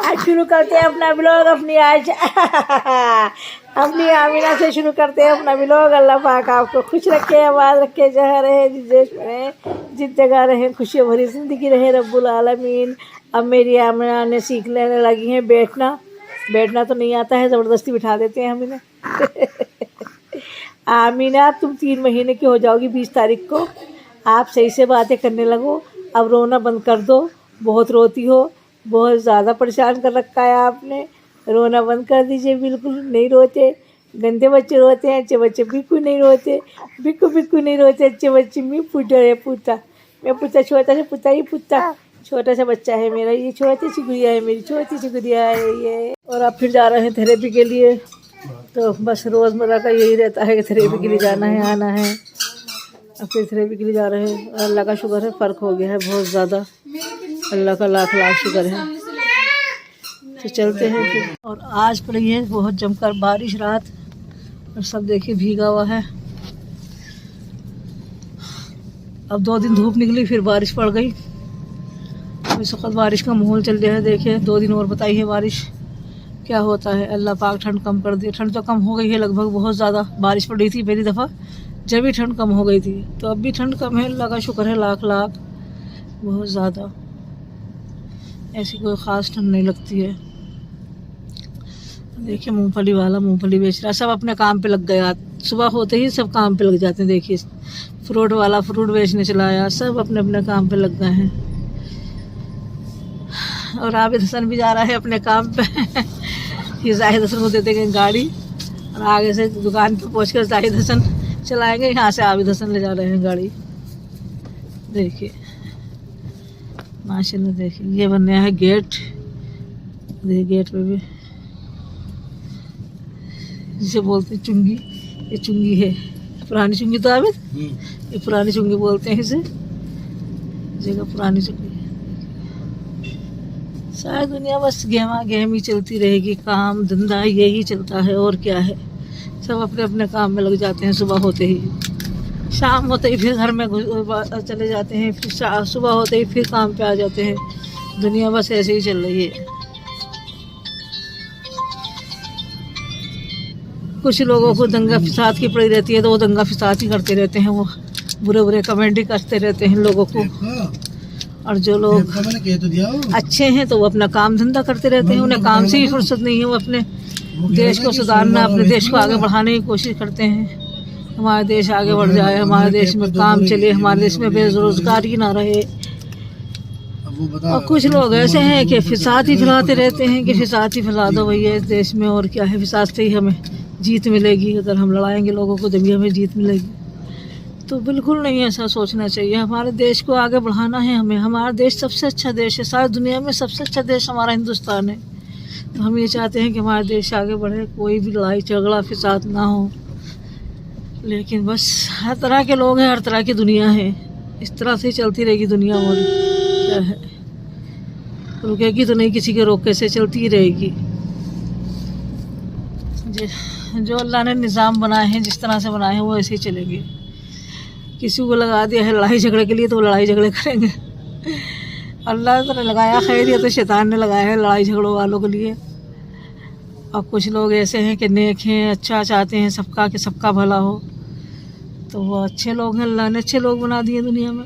आज शुरू करते हैं अपना ब्लॉग अपनी आमीना से शुरू करते हैं अपना ब्लॉग। अल्लाह पाक आपको खुश रखे, आबाद रखे, जहाँ रहे, जिस देश में रहे, जिस जगह रहे, खुशियों भरी ज़िंदगी रहे रब्बुल आलमीन। अब मेरी आमीना ने सीख लेने लगी हैं बैठना तो नहीं आता है, ज़बरदस्ती बिठा देते हैं हम इन्हें। आमीना तुम 3 महीने की हो जाओगी 20 तारीख को। आप सही से बातें करने लगो, अब रोना बंद कर दो। बहुत रोती हो, बहुत ज़्यादा परेशान कर रखा है आपने। रोना बंद कर दीजिए, बिल्कुल नहीं रोते। गंदे बच्चे रोते हैं, अच्छे बच्चे बिल्कुल नहीं रोते। बिल्कुल नहीं रोते अच्छे बच्चे। मैं पूछा छोटा सा पुता ही पुता छोटा सा बच्चा है मेरा। ये छोटी सी गुड़िया है, मेरी छोटी सी गुड़िया है ये। और आप फिर जा रहे हैं थेरेपी के लिए। तो बस रोज़मर्रा का यही रहता है कि थेरेपी के लिए जाना है, आना है। अब फिर थेरेपी के लिए जा रहे हैं। अल्लाह का शुक्र है, फ़र्क हो गया है बहुत ज़्यादा। अल्लाह का लाख लाख शुक्र है। तो चलते हैं फिर। और आज पड़ी है बहुत जमकर बारिश रात, और सब देखिए भीगा हुआ है। अब 2 दिन धूप निकली, फिर बारिश पड़ गई। इस वक्त बारिश का माहौल चल रहा है। देखिए 2 दिन और बताइए बारिश क्या होता है। अल्लाह पाक ठंड कम कर दे। ठंड तो कम हो गई है लगभग, बहुत ज़्यादा बारिश पड़ रही थी पहली दफ़ा, जब भी ठंड कम हो गई थी। तो अब भी ठंड कम है, अल्लाह का शुक्र है लाख लाख। बहुत ज़्यादा ऐसी कोई ख़ास ठंड नहीं लगती है। देखिए मूंगफली वाला मूंगफली बेच रहा, सब अपने काम पे लग गया। सुबह होते ही सब काम पे लग जाते हैं। देखिए फ्रूट वाला फ्रूट बेचने चला आया, सब अपने अपने काम पे लग गए हैं। और आबिद हसन भी जा रहा है अपने काम पे। ये जाहिद हसन को देते गए गाड़ी, और आगे से दुकान पे पहुंचकर जाहिद हसन चलाएंगे, यहाँ से आबिद हसन ले जा रहे हैं गाड़ी। देखिए माशाल्लाह। देखिए ये बन गया है गेट। देखिए गेट पे भी जिसे बोलते हैं चुंगी, ये चुंगी है, पुरानी चुंगी। तो आबिद ये पुरानी चुंगी बोलते हैं इसे, जगह पुरानी चुंगी। सारी दुनिया बस गेमा गेमी चलती रहेगी, काम धंधा यही चलता है और क्या है। सब अपने अपने काम में लग जाते हैं। सुबह होते ही, शाम होते ही फिर घर में चले जाते हैं, फिर सुबह होते ही फिर काम पे आ जाते हैं। दुनिया बस ऐसे ही चल रही है। कुछ लोगों को दंगा फिसाद की पड़ी रहती है, तो वो दंगा फिसाद ही करते रहते हैं। वो बुरे बुरे कमेंट ही करते रहते हैं लोगों को। और जो लोग अच्छे हैं तो वो अपना काम धंधा करते रहते हैं, उन्हें काम से ही फुर्सत नहीं है। वो अपने देश को सुधारना, अपने देश को आगे बढ़ाने की कोशिश करते हैं। हमारा देश आगे बढ़ जाए, हमारे देश में काम चले, हमारे देश में बेरोजगारी ना रहे। और कुछ लोग ऐसे हैं कि फिसाद ही फैलाते रहते हैं कि फिसाद ही फैला दो भैया इस देश में, और क्या है। फिसाद से ही हमें जीत मिलेगी। अगर हम लड़ाएंगे लोगों को तभी हमें जीत मिलेगी। तो बिल्कुल नहीं ऐसा सोचना चाहिए। हमारे देश को आगे बढ़ाना है हमें। हमारा देश सबसे अच्छा देश है, सारी दुनिया में सबसे अच्छा देश हमारा हिंदुस्तान है। तो हम ये चाहते हैं कि हमारा देश आगे बढ़े, कोई भी लड़ाई झगड़ा फिसाद ना हो। लेकिन बस हर तरह के लोग हैं, हर तरह की दुनिया है। इस तरह से चलती रहेगी दुनिया। और क्या है, रुकेगी तो नहीं, किसी के रोके से चलती ही रहेगी। जो अल्लाह ने निज़ाम बनाए हैं, जिस तरह से बनाए हैं, वो ऐसे ही चलेंगे। किसी को लगा दिया है लड़ाई झगड़े के लिए, तो वो लड़ाई झगड़े करेंगे। अल्लाह ने लगाया खैर, ये तो शैतान ने लगाया है लड़ाई झगड़ों वालों के लिए। और कुछ लोग ऐसे हैं कि नेक हैं, अच्छा चाहते हैं सबका, कि सबका भला हो। तो वो अच्छे लोग हैं, अल्लाह ने अच्छे लोग बना दिए दुनिया में।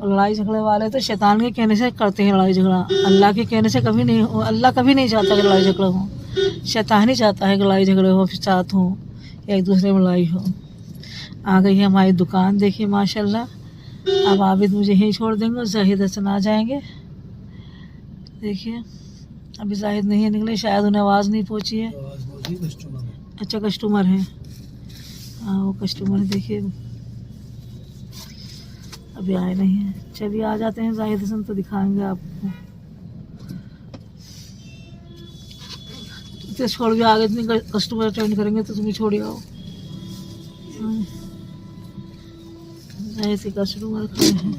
और लड़ाई झगड़े वाले तो शैतान के कहने से करते हैं लड़ाई झगड़ा, अल्लाह के कहने से कभी नहीं हो। अल्लाह कभी नहीं चाहता कि लड़ाई झगड़ा हो। शैतान ही चाहता है कि लड़ाई झगड़े हो, फिसाद हो, या एक दूसरे में लड़ाई हो। आ गई है हमारी दुकान। देखिए माशाल्लाह। अब आबिद मुझे यहीं छोड़ देंगे और जाहिद हसन आ जाएंगे। देखिए अभी जाहिद नहीं है निकले, शायद उन्हें आवाज़ नहीं पहुंची है। अच्छा कस्टमर है, हाँ वो कस्टमर है। देखिए अभी आए नहीं हैं। चलिए आ जाते हैं जाहिद हसन, तो दिखाएंगे आपको। इतने छोड़ के आगे इतने कस्टमर अटेंड करेंगे तो तुम्हें छोड़ आओ। ऐसे कस्टमर खड़े हैं।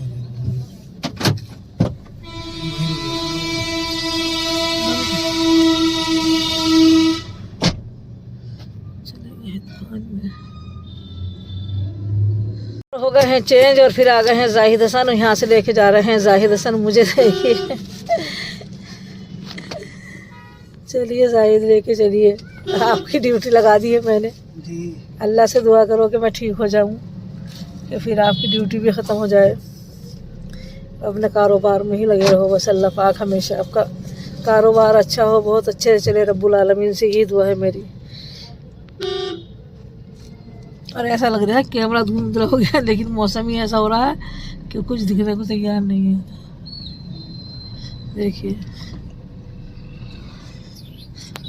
हो गए हैं चेंज, और फिर आ गए हैं जाहिद हसन। यहाँ से लेके जा रहे हैं जाहिद हसन। मुझे देखिए चलिए जाहिद लेके चलिए, आपकी ड्यूटी लगा दी है मैंने जी। अल्लाह से दुआ करो कि मैं ठीक हो जाऊं, कि फिर आपकी ड्यूटी भी ख़त्म हो जाए। अपने कारोबार में ही लगे रहो बस। अल्लाह पाक हमेशा आपका कारोबार अच्छा हो, बहुत अच्छे से चले, रब्बुल आलमीन से यही दुआ है मेरी। और ऐसा लग रहा है कैमरा धुंधला हो गया, लेकिन मौसम ही ऐसा हो रहा है कि कुछ दिखने को तैयार नहीं है। देखिए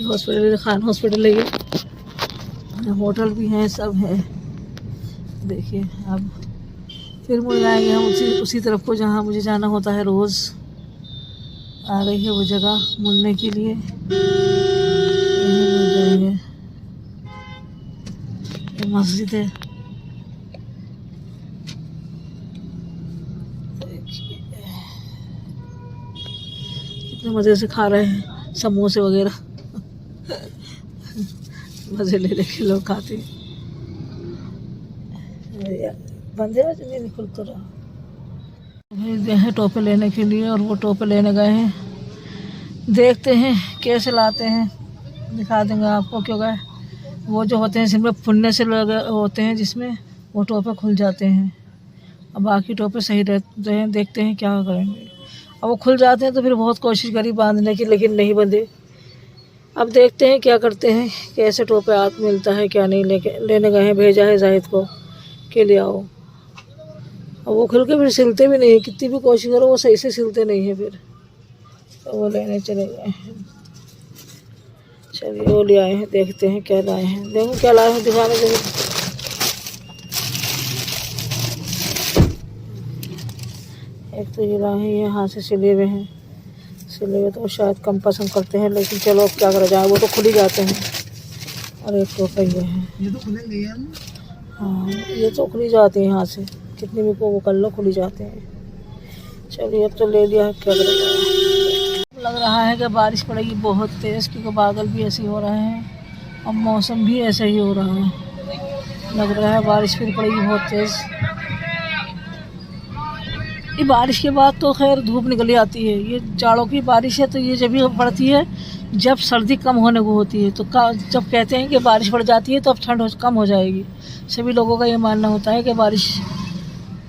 हॉस्पिटल, खान हॉस्पिटल है ये, होटल भी हैं, सब है। देखिए अब फिर मुड़ जाएंगे हम उसी तरफ को जहाँ मुझे जाना होता है रोज़। आ गई है वो जगह मुड़ने के लिए, मुड़ जाएंगे। मस्जिद है, कितने मज़े से खा रहे हैं समोसे वगैरह मज़े ले लेके लोग खाते हैं। बंदे नहीं खुल तो रहा। गए हैं टोपे लेने के लिए, और वो टोपे लेने गए हैं, देखते हैं कैसे लाते हैं, दिखा देंगे आपको। क्योंकि वो जो होते हैं जिनमें फुलने से लगे होते हैं, जिसमें वो टोपे खुल जाते हैं, और बाकी टोपे सही रहते हैं। देखते हैं क्या करेंगे। अब वो खुल जाते हैं तो फिर बहुत कोशिश करी बांधने की, लेकिन नहीं बंधे। अब देखते हैं क्या करते हैं, कैसे टोपे हाथ मिलता है क्या नहीं। लेने गए हैं, भेजा है जाहिद को के ले आओ। अब वो खुल के फिर सिलते भी नहीं, कितनी भी कोशिश करो वो सही से सिलते नहीं है। फिर तो वो लेने चले गए हैं। चलिए वो ले आए हैं, देखते हैं क्या लाए हैं। देखो क्या लाए हैं, दिखाने के एक तो ये लाए हैं, ये हाथ से सिले हुए हैं। सिले हुए तो शायद कम पसंद करते हैं, लेकिन चलो अब क्या करा जाए, वो तो खुल ही जाते हैं। और एक तो ये है, ये तो खुलेंगे यार। हाँ ये तो खुली जाती है हाथ से, कितनी भी को वो कर लो खुली जाते हैं। चलिए अब तो ले लिया है, क्या करें। लग रहा है कि बारिश पड़ेगी बहुत तेज़, क्योंकि बादल भी ऐसे ही हो रहे हैं और मौसम भी ऐसा ही हो रहा है। लग रहा है बारिश फिर पड़ेगी बहुत तेज़। ये बारिश के बाद तो खैर धूप निकली आती है। ये जाड़ों की बारिश है, तो ये जब भी पड़ती है जब सर्दी कम होने को होती है। तो जब कहते हैं कि बारिश पड़ जाती है तो अब ठंड कम हो जाएगी। सभी लोगों का ये मानना होता है कि बारिश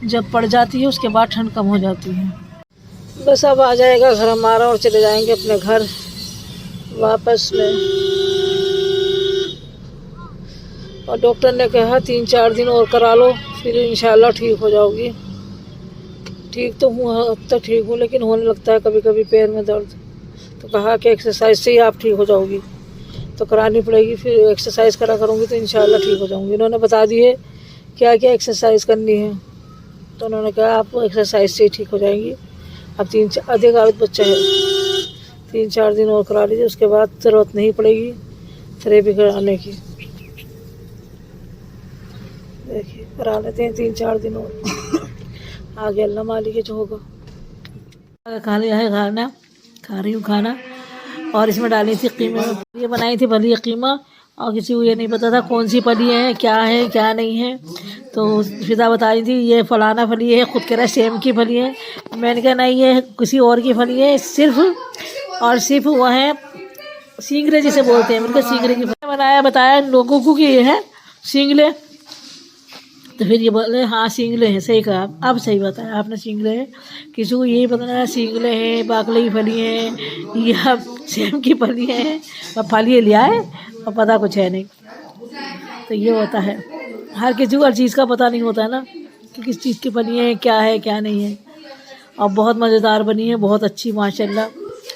जब पड़ जाती है उसके बाद ठंड कम हो जाती है। बस अब आ जाएगा घर हमारा, और चले जाएंगे अपने घर वापस में। और डॉक्टर ने कहा 3-4 दिन और करा लो, फिर इंशाल्लाह ठीक हो जाओगी। ठीक तो हूँ, अब तक ठीक हूँ, लेकिन होने लगता है कभी कभी पैर में दर्द। तो कहा कि एक्सरसाइज से ही आप ठीक हो जाओगी, तो करानी पड़ेगी। फिर एक्सरसाइज करा करूँगी तो इंशाल्लाह ठीक हो जाऊँगी। इन्होंने बता दी है क्या क्या एक्सरसाइज करनी है, तो उन्होंने कहा आप एक्सरसाइज से ही ठीक हो जाएंगी। अब 3-4 अधिक आदत बच्चा है, 3-4 दिन और करा लीजिए, उसके बाद ज़रूरत नहीं पड़ेगी थेरेपी कराने की। देखिए करा लेते हैं 3-4 दिन और, आगे अल्लाह मालिक जो होगा। खा लिया है खाना, खा रही हूँ खाना। और इसमें डाली थी कीमा, ये बनाई थी फली कीमा, और किसी को ये नहीं पता था कौन सी फली है क्या नहीं है। तो फिदा बता रही थी ये फलाना फली है, खुद कह रहा है सेम की फली है। मैंने कहा नहीं ये किसी और की फली है, सिर्फ वो है सिंगले जिसे बोलते हैं। मैंने कहा सिंगले की फली बताया लोगों को कि ये है सिंगले। तो फिर ये बोले हाँ सिंगले हैं, सही कहा। अब सही बताया आपने, सिंगले है। किसी को यही पता नहीं सिंगले हैं, बाकले की फली है या सेम की फली है, और फली लिया है और पता कुछ है नहीं। तो ये होता है, हर किसी को हर चीज़ का पता नहीं होता है ना, कि किस चीज़ की फली है क्या नहीं है। और बहुत मज़ेदार बनी है, बहुत अच्छी माशाल्लाह।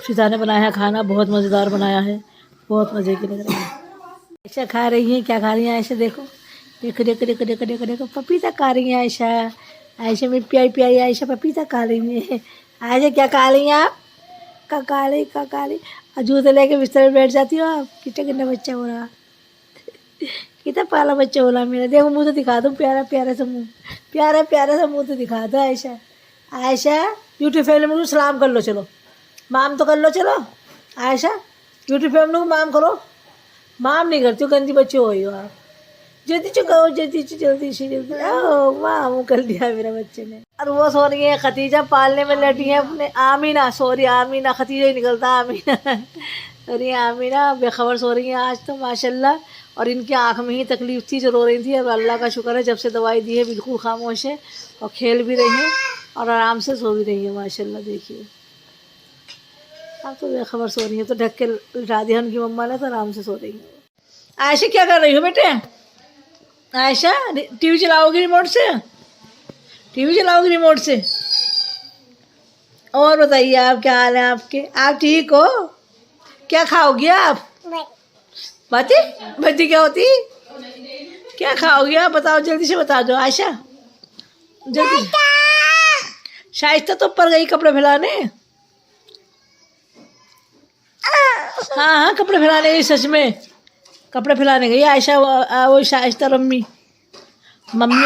फिजा ने बनाया खाना, बहुत मज़ेदार बनाया है, बहुत मज़े की लग रही है। आयशा खा रही है, क्या खा रही है आयशा? देखो पपीता खा रही है आयशा में प्याई आयशा पपीता खा रही है। आयशा क्या खा रही हैं आप? काकाली और जूते लेके बिस्तर में बैठ जाती हो आप। कितना बच्चा हो रहा, कितना पाला बच्चा हो रहा मेरा। देखो मुँह तो दिखा दो, प्यारा सा मुँह, प्यारा सा मुँह तो दिखा दो आयशा। यूट्यूब फैमिली में सलाम कर लो, चलो माम तो कर लो, चलो आयशा यूट्यूब फैमिली को माम करो। माम नहीं करती हो, गंदी बच्चे हो आप। जल्दी चुकाओ, जल्दी से माम कर दिया मेरा बच्चे ने। और वो सो रही है खतीजा, पालने में लटी है अपने। आमीना खतीजा ही निकलता, अरे आमीना बेखबर सो रही हैं आज तो माशाल्लाह। और इनकी आँख में ही तकलीफ़ थी जो रो रही थी। अब अल्लाह का शुक्र है जब से दवाई दी है बिल्कुल खामोश है और खेल भी रही हैं और आराम से सो भी रही है माशाल्लाह। देखिए अब तो बेखबर सो रही है, तो ढक के लिटा दिया उनकी मम्मा ने, तो आराम से सो रही है। आयशा क्या कर रही हो बेटे? आयशा टीवी चलाओगी रिमोट से? टीवी चलाओगी रिमोट से? और बताइए आप, क्या हाल है आपके? आप ठीक हो? क्या खाओगी आप? बाती बाती क्या होती? क्या खाओगी आप? बताओ जल्दी से बता दो आयशा, जल्दी। शाइस्ता तो ऊपर गई कपड़े फैलाने। हाँ हाँ कपड़े फैलाने गई, सच में कपड़े फैलाने गई आयशा। वो शाइस्ता मम्मी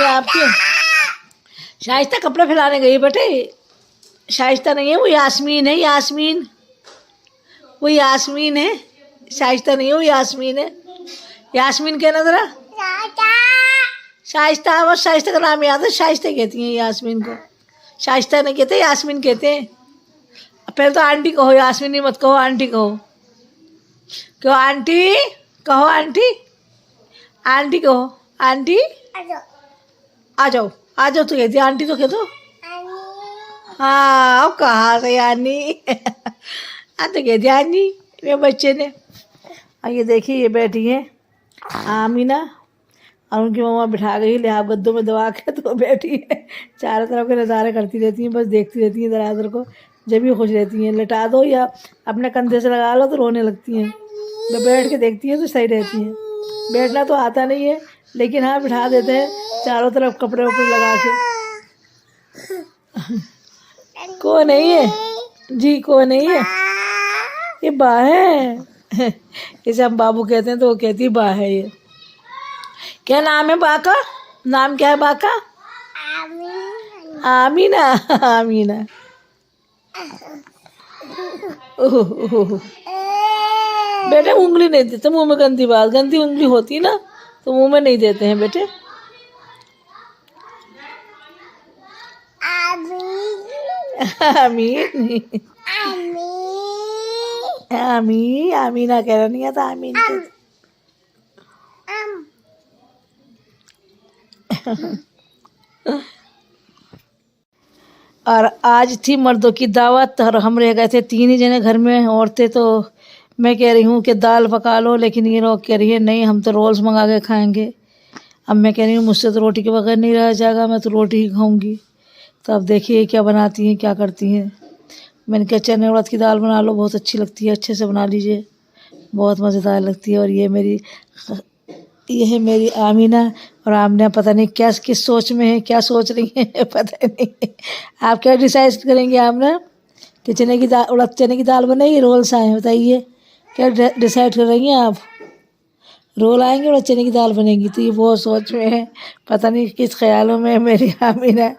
आपकी शाइस्ता कपड़े फैलाने गई बेटे। शाइस्ता नहीं है, वो यास्मीन है, यास्मीन। वो यास्मीन है, शाइस्ता नहीं है, वो यास्मीन है। यास्मीन कहना जरा। शाइस्ता, बस शाइस्ता का नाम याद है, शाइस्ता कहती हैं यास्मीन को। शाइस्ता नहीं कहते, यास्मीन कहते हैं। पहले तो आंटी कहो, यास्मीन नहीं मत कहो, आंटी कहो। क्यों आंटी कहो? आंटी आंटी कहो, आंटी आ जाओ आ जाओ। तो कहती आंटी तो कह दो। हाँ अब कहा से आनी आ तो कहती आनी मेरे बच्चे ने। और ये देखिए ये बैठी है आमीना और उनकी मम्मा बिठा गई लिहाफ गद्दों में दबा के, तो बैठी है चारों तरफ के नज़ारे करती रहती हैं, बस देखती रहती हैं इधर उधर को। जब भी खुश रहती हैं, लिटा दो या अपने कंधे से लगा लो तो रोने लगती हैं। जब बैठ के देखती हैं तो सही रहती हैं। बैठना तो आता नहीं है, लेकिन हाँ बिठा देते हैं चारों तरफ कपड़े वपड़े लगा के। को नहीं है जी, को नहीं है, ये बा है। इसे हम बाबू कहते हैं तो वो कहती बा है। ये क्या नाम है बा का? नाम क्या है बा का? आमीना। आमीना। बेटे उंगली नहीं देते मुंह में, गंदी बात, गंदी उंगली होती ना तो मुंह में नहीं देते हैं बेटे। आमीन आमीन आमीना कह रहा नहीं आता, आमीन और आज थी मर्दों की दावत और हम रह गए थे 3 ही जने घर में, औरतें। तो मैं कह रही हूँ कि दाल पका लो, लेकिन ये लोग कह रही है नहीं हम तो रोल्स मंगा के खाएंगे। अब मैं कह रही हूँ मुझसे तो रोटी के बगैर नहीं रहा जाएगा, मैं तो रोटी ही खाऊंगी। तो अब देखिए क्या बनाती हैं, क्या करती हैं। मैंने कहा चने उड़द की दाल बना लो, बहुत अच्छी लगती है, अच्छे से बना लीजिए, बहुत मज़ेदार लगती है। और ये है मेरी आमीना। और आमीना पता नहीं क्या किस सोच में है, क्या सोच रही है पता नहीं। आप क्या डिसाइड करेंगे आमीना कि चने की दाल, उड़द चने की दाल बनेगी, रोल्स आए, बताइए क्या डिसाइड कर रही हैं आप? रोल आएंगे और चने की दाल बनेगी, तो ये बहुत सोच में है, पता नहीं किस ख्यालों में है मेरी आमीना।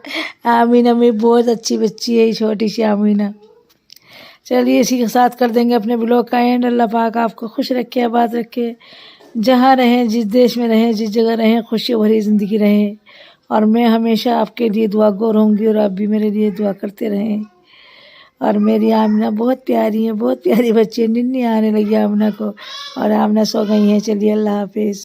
आमीना मेरी बहुत अच्छी बच्ची है, छोटी सी आमीना। चलिए इसी के साथ कर देंगे अपने ब्लॉग का एंड। अल्लाह पाक आपको खुश रखे, आबाद रखे, जहाँ रहें, जिस देश में रहें, जिस जगह रहें, खुशी भरी ज़िंदगी रहें। और मैं हमेशा आपके लिए दुआगो रहूँगी और आप भी मेरे लिए दुआ करते रहें। और मेरी आमना बहुत प्यारी है, बहुत प्यारी बच्ची है। निन्नी आने लगी आमना को और आमना सो गई है। चलिए अल्लाह हाफिज़।